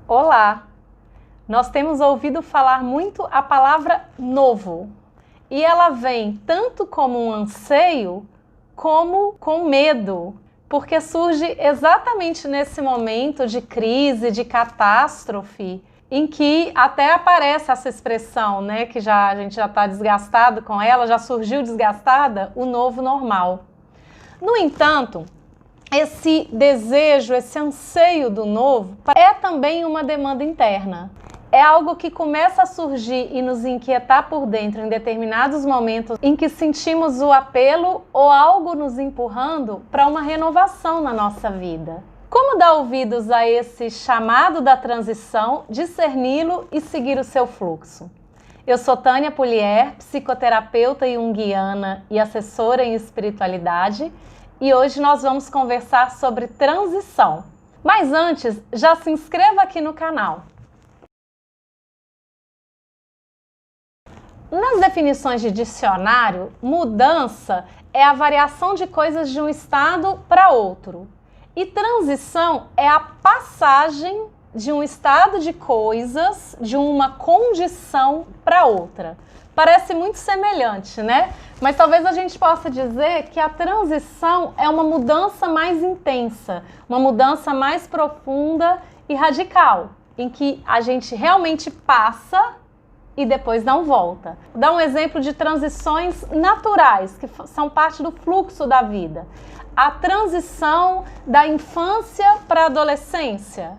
Olá! Nós temos ouvido falar muito a palavra novo e ela vem tanto como um anseio como com medo, porque surge exatamente nesse momento de crise, de catástrofe, em que até aparece essa expressão, né, que a gente já está desgastado com ela, já surgiu desgastada, o novo normal. No entanto, esse desejo, esse anseio do novo é também uma demanda interna. É algo que começa a surgir e nos inquietar por dentro em determinados momentos em que sentimos o apelo ou algo nos empurrando para uma renovação na nossa vida. Como dar ouvidos a esse chamado da transição, discerni-lo e seguir o seu fluxo? Eu sou Tânia Pulier, psicoterapeuta junguiana e assessora em espiritualidade, e hoje nós vamos conversar sobre transição. Mas antes, já se inscreva aqui no canal. Nas definições de dicionário, mudança é a variação de coisas de um estado para outro. E transição é a passagem de um estado de coisas, de uma condição para outra. Parece muito semelhante, né? Mas talvez a gente possa dizer que a transição é uma mudança mais intensa, uma mudança mais profunda e radical, em que a gente realmente passa e depois não volta. Vou dar um exemplo de transições naturais, que são parte do fluxo da vida. A transição da infância para a adolescência,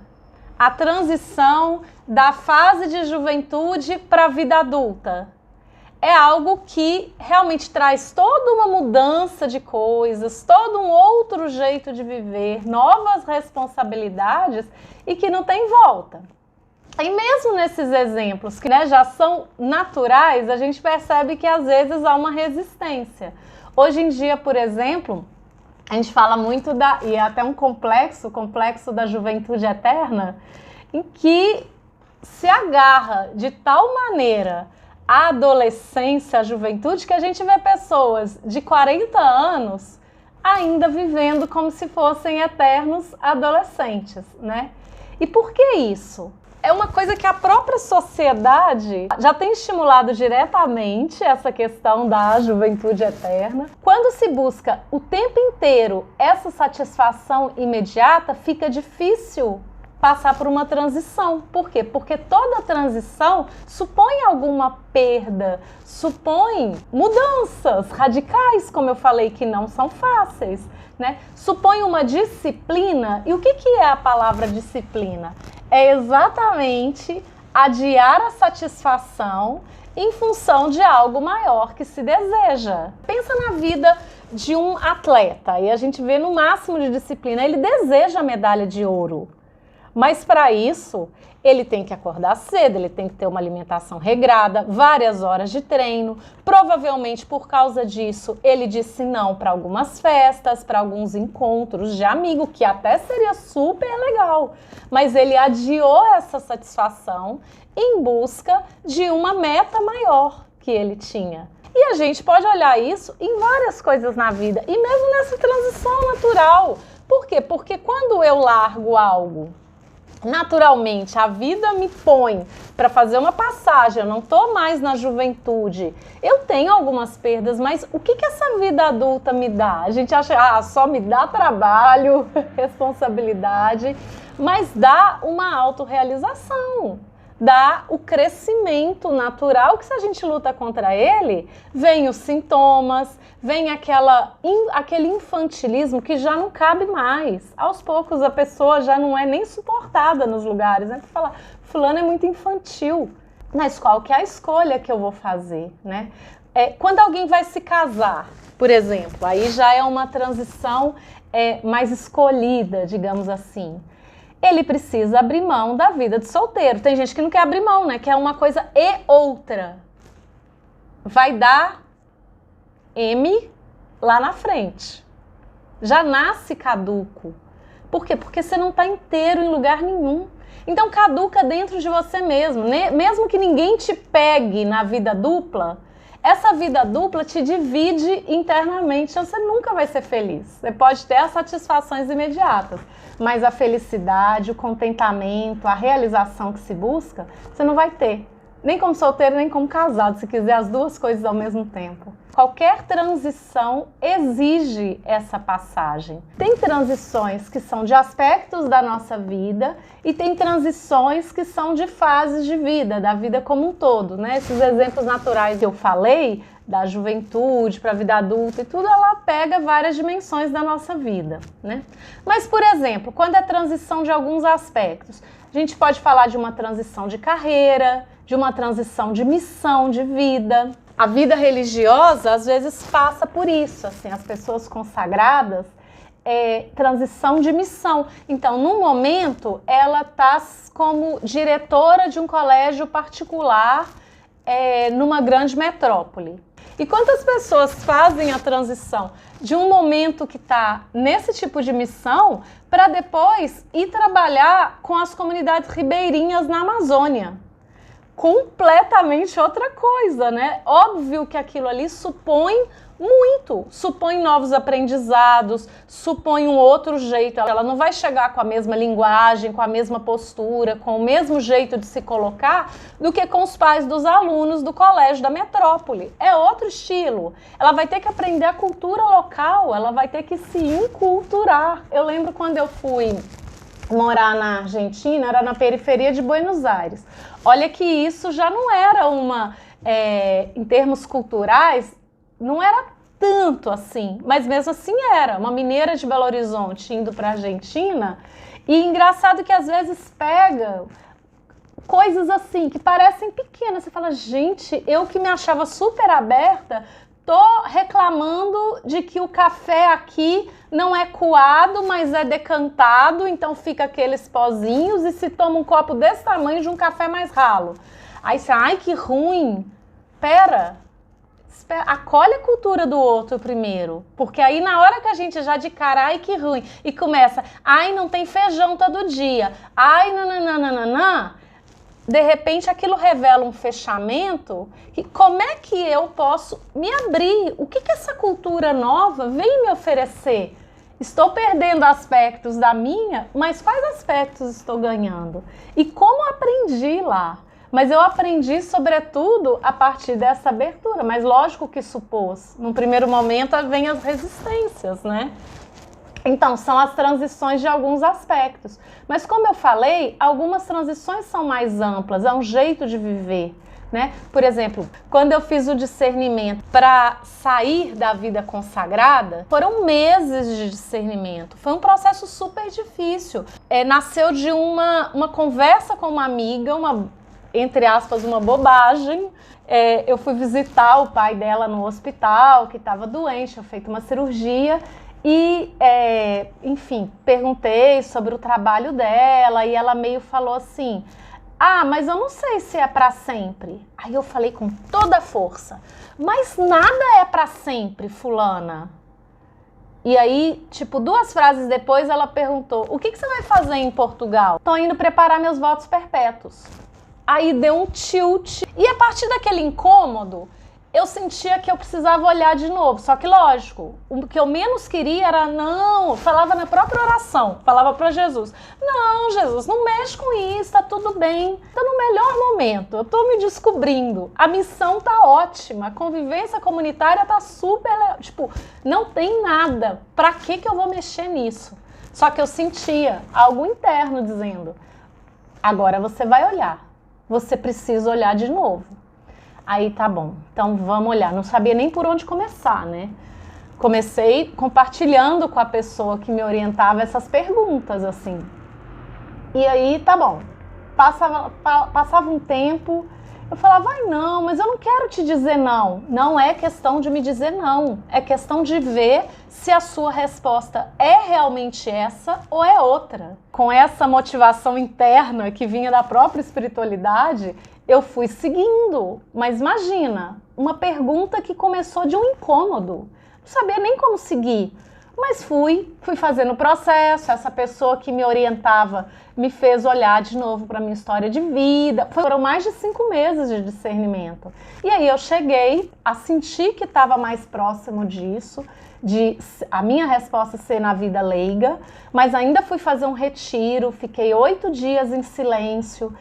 a transição da fase de juventude para a vida adulta. É algo que realmente traz toda uma mudança de coisas, todo um outro jeito de viver, novas responsabilidades e que não tem volta. E mesmo nesses exemplos que já são naturais, a gente percebe que às vezes há uma resistência. Hoje em dia, por exemplo, a gente fala muito e é até um complexo da juventude eterna, em que se agarra de tal maneira a adolescência, a juventude, que a gente vê pessoas de 40 anos ainda vivendo como se fossem eternos adolescentes, né? E por que isso? É uma coisa que a própria sociedade já tem estimulado diretamente, essa questão da juventude eterna. Quando se busca o tempo inteiro essa satisfação imediata, fica difícil passar por uma transição. Por quê? Porque toda transição supõe alguma perda, supõe mudanças radicais, como eu falei, que não são fáceis, né? Supõe uma disciplina. E o que é a palavra disciplina? É exatamente adiar a satisfação em função de algo maior que se deseja. Pensa na vida de um atleta, e a gente vê no máximo de disciplina, ele deseja a medalha de ouro. Mas para isso, ele tem que acordar cedo, ele tem que ter uma alimentação regrada, várias horas de treino. Provavelmente por causa disso, ele disse não para algumas festas, para alguns encontros de amigo, que até seria super legal. Mas ele adiou essa satisfação em busca de uma meta maior que ele tinha. E a gente pode olhar isso em várias coisas na vida, e mesmo nessa transição natural. Por quê? Porque quando eu largo algo, naturalmente, a vida me põe para fazer uma passagem, eu não estou mais na juventude, eu tenho algumas perdas, mas o que essa vida adulta me dá? A gente acha, só me dá trabalho, responsabilidade, mas dá uma autorrealização, dá o crescimento natural, que se a gente luta contra ele, vem os sintomas, vem aquele infantilismo que já não cabe mais. Aos poucos a pessoa já não é nem suportada nos lugares, né? Fala, fulano é muito infantil. Mas qual que é a escolha que eu vou fazer, né? Quando alguém vai se casar, por exemplo, aí já é uma transição mais escolhida, digamos assim. Ele precisa abrir mão da vida de solteiro. Tem gente que não quer abrir mão, né? Quer uma coisa e outra. Vai dar M lá na frente. Já nasce caduco. Por quê? Porque você não está inteiro em lugar nenhum. Então caduca dentro de você mesmo. Mesmo que ninguém te pegue na vida dupla, essa vida dupla te divide internamente, então você nunca vai ser feliz. Você pode ter as satisfações imediatas, mas a felicidade, o contentamento, a realização que se busca, você não vai ter. Nem como solteiro, nem como casado, se quiser as duas coisas ao mesmo tempo. Qualquer transição exige essa passagem. Tem transições que são de aspectos da nossa vida e tem transições que são de fases de vida, da vida como um todo, né? Esses exemplos naturais que eu falei, da juventude para a vida adulta e tudo, ela pega várias dimensões da nossa vida, né? Mas, por exemplo, quando é transição de alguns aspectos, a gente pode falar de uma transição de carreira, de uma transição de missão de vida. A vida religiosa, às vezes, passa por isso, assim, as pessoas consagradas, transição de missão. Então, num momento, ela está como diretora de um colégio particular numa grande metrópole. E quantas pessoas fazem a transição de um momento que está nesse tipo de missão para depois ir trabalhar com as comunidades ribeirinhas na Amazônia? Completamente outra coisa, né? Óbvio que aquilo ali supõe novos aprendizados, supõe um outro jeito. Ela não vai chegar com a mesma linguagem, com a mesma postura, com o mesmo jeito de se colocar do que com os pais dos alunos do colégio da metrópole. É outro estilo. Ela vai ter que aprender a cultura local, ela vai ter que se inculturar. Eu lembro quando eu fui morar na Argentina, era na periferia de Buenos Aires. Olha que isso já não era em termos culturais, não era tanto assim, mas mesmo assim era. Uma mineira de Belo Horizonte indo para a Argentina, e engraçado que às vezes pega coisas assim, que parecem pequenas. Você fala, gente, eu que me achava super aberta, tô reclamando de que o café aqui não é coado, mas é decantado, então fica aqueles pozinhos e se toma um copo desse tamanho de um café mais ralo. Aí você, ai que ruim, espera, acolhe a cultura do outro primeiro, porque aí na hora que a gente já de cara, ai que ruim, e começa, ai não tem feijão todo dia, ai nananana, de repente aquilo revela um fechamento, que como é que eu posso me abrir? O que essa cultura nova vem me oferecer? Estou perdendo aspectos da minha, mas quais aspectos estou ganhando? E como aprendi lá? Mas eu aprendi, sobretudo, a partir dessa abertura, mas lógico que supôs. Num primeiro momento, vem as resistências, né? Então, são as transições de alguns aspectos. Mas, como eu falei, algumas transições são mais amplas, é um jeito de viver, né? Por exemplo, quando eu fiz o discernimento para sair da vida consagrada, foram meses de discernimento. Foi um processo super difícil. Nasceu de uma conversa com uma amiga, entre aspas, uma bobagem. Eu fui visitar o pai dela no hospital, que estava doente, tinha feito uma cirurgia. E, enfim, perguntei sobre o trabalho dela e ela meio falou assim, mas eu não sei se é para sempre. Aí eu falei com toda a força, mas nada é para sempre, fulana. E aí, tipo, 2 frases depois ela perguntou, o que você vai fazer em Portugal? Tô indo preparar meus votos perpétuos. Aí deu um tilt. E a partir daquele incômodo, eu sentia que eu precisava olhar de novo. Só que, lógico, o que eu menos queria era, não, falava na própria oração, falava para Jesus, não, Jesus, não mexe com isso, tá tudo bem, tá no melhor momento, eu tô me descobrindo, a missão tá ótima, a convivência comunitária tá super, tipo, não tem nada, pra que eu vou mexer nisso? Só que eu sentia algo interno dizendo, agora você vai olhar, você precisa olhar de novo. Aí tá bom, então vamos olhar. Não sabia nem por onde começar, né? Comecei compartilhando com a pessoa que me orientava essas perguntas, assim. E aí tá bom, passava um tempo, eu falava, não, mas eu não quero te dizer não. Não é questão de me dizer não, é questão de ver se a sua resposta é realmente essa ou é outra. Com essa motivação interna que vinha da própria espiritualidade, eu fui seguindo, mas imagina, uma pergunta que começou de um incômodo. Não sabia nem como seguir, Mas fui fazendo o processo, essa pessoa que me orientava me fez olhar de novo para a minha história de vida. Foram mais de 5 meses de discernimento. E aí eu cheguei a sentir que estava mais próximo disso, de a minha resposta ser na vida leiga, mas ainda fui fazer um retiro, fiquei 8 dias em silêncio,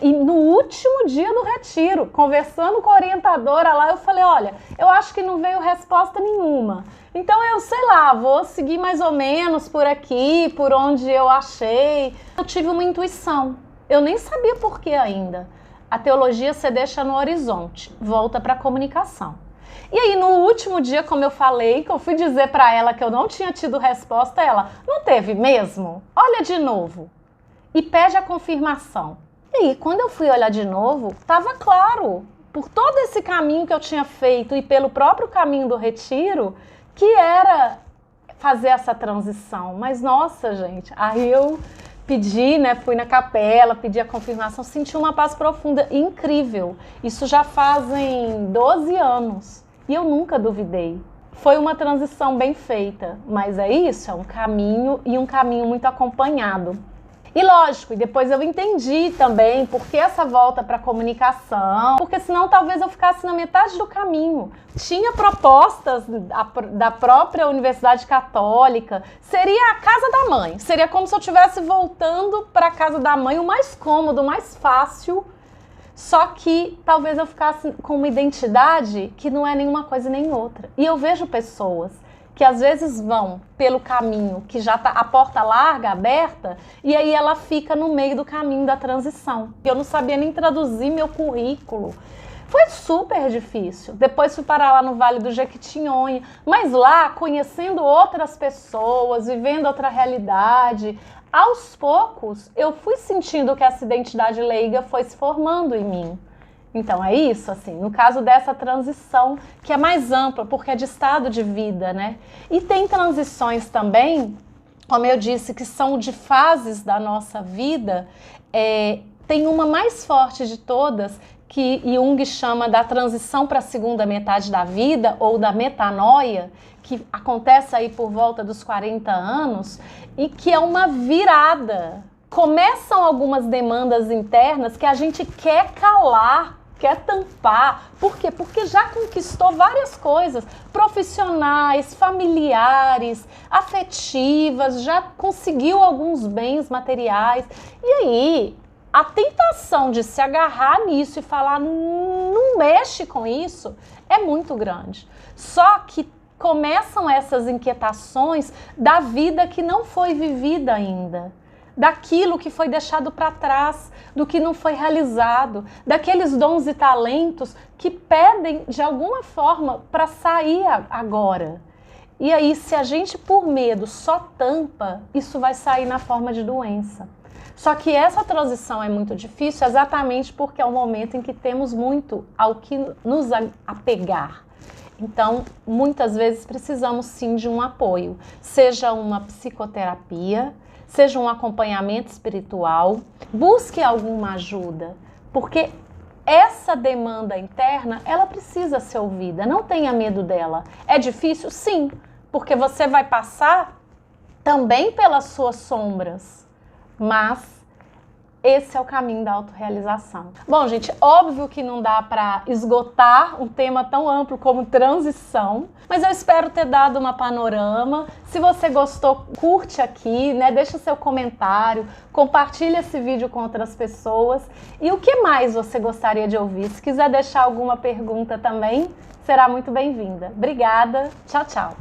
e no último dia do retiro, conversando com a orientadora lá, eu falei, olha, eu acho que não veio resposta nenhuma, então eu, sei lá, vou seguir mais ou menos por aqui, por onde eu achei. Eu tive uma intuição, eu nem sabia por que ainda. A teologia você deixa no horizonte, volta para a comunicação. E aí, no último dia, como eu falei, que eu fui dizer para ela que eu não tinha tido resposta, ela, não teve mesmo? Olha de novo. E pede a confirmação. E aí, quando eu fui olhar de novo, estava claro, por todo esse caminho que eu tinha feito e pelo próprio caminho do retiro, que era fazer essa transição. Mas, nossa, gente, aí eu pedi, né, fui na capela, pedi a confirmação, senti uma paz profunda, incrível. Isso já fazem 12 anos. E eu nunca duvidei. Foi uma transição bem feita, mas é isso, é um caminho e um caminho muito acompanhado. E lógico, e depois eu entendi também por que essa volta para a comunicação, porque senão talvez eu ficasse na metade do caminho. Tinha propostas da própria Universidade Católica, seria a casa da mãe, seria como se eu estivesse voltando para a casa da mãe, o mais cômodo, o mais fácil. Só que talvez eu ficasse com uma identidade que não é nenhuma coisa nem outra. E eu vejo pessoas que às vezes vão pelo caminho que já está a porta larga, aberta, e aí ela fica no meio do caminho da transição. Eu não sabia nem traduzir meu currículo. Foi super difícil. Depois fui parar lá no Vale do Jequitinhonha, mas lá, conhecendo outras pessoas, vivendo outra realidade, aos poucos, eu fui sentindo que essa identidade leiga foi se formando em mim. Então é isso, assim, no caso dessa transição, que é mais ampla, porque é de estado de vida, né? E tem transições também, como eu disse, que são de fases da nossa vida. Tem uma mais forte de todas, que Jung chama da transição para a segunda metade da vida, ou da metanoia, que acontece aí por volta dos 40 anos, e que é uma virada. Começam algumas demandas internas que a gente quer calar, quer tampar. Por quê? Porque já conquistou várias coisas, profissionais, familiares, afetivas, já conseguiu alguns bens materiais. E aí, a tentação de se agarrar nisso e falar, não mexe com isso, é muito grande. Só que começam essas inquietações da vida que não foi vivida ainda, daquilo que foi deixado para trás, do que não foi realizado, daqueles dons e talentos que pedem de alguma forma para sair agora. E aí, se a gente por medo só tampa, isso vai sair na forma de doença. Só que essa transição é muito difícil exatamente porque é o momento em que temos muito ao que nos apegar. Então, muitas vezes precisamos sim de um apoio, seja uma psicoterapia, seja um acompanhamento espiritual, busque alguma ajuda, porque essa demanda interna, ela precisa ser ouvida, não tenha medo dela. É difícil? Sim, porque você vai passar também pelas suas sombras, mas esse é o caminho da autorrealização. Bom, gente, óbvio que não dá para esgotar um tema tão amplo como transição, mas eu espero ter dado uma panorama. Se você gostou, curte aqui, né? Deixa seu comentário, compartilha esse vídeo com outras pessoas. E o que mais você gostaria de ouvir? Se quiser deixar alguma pergunta também, será muito bem-vinda. Obrigada, tchau, tchau!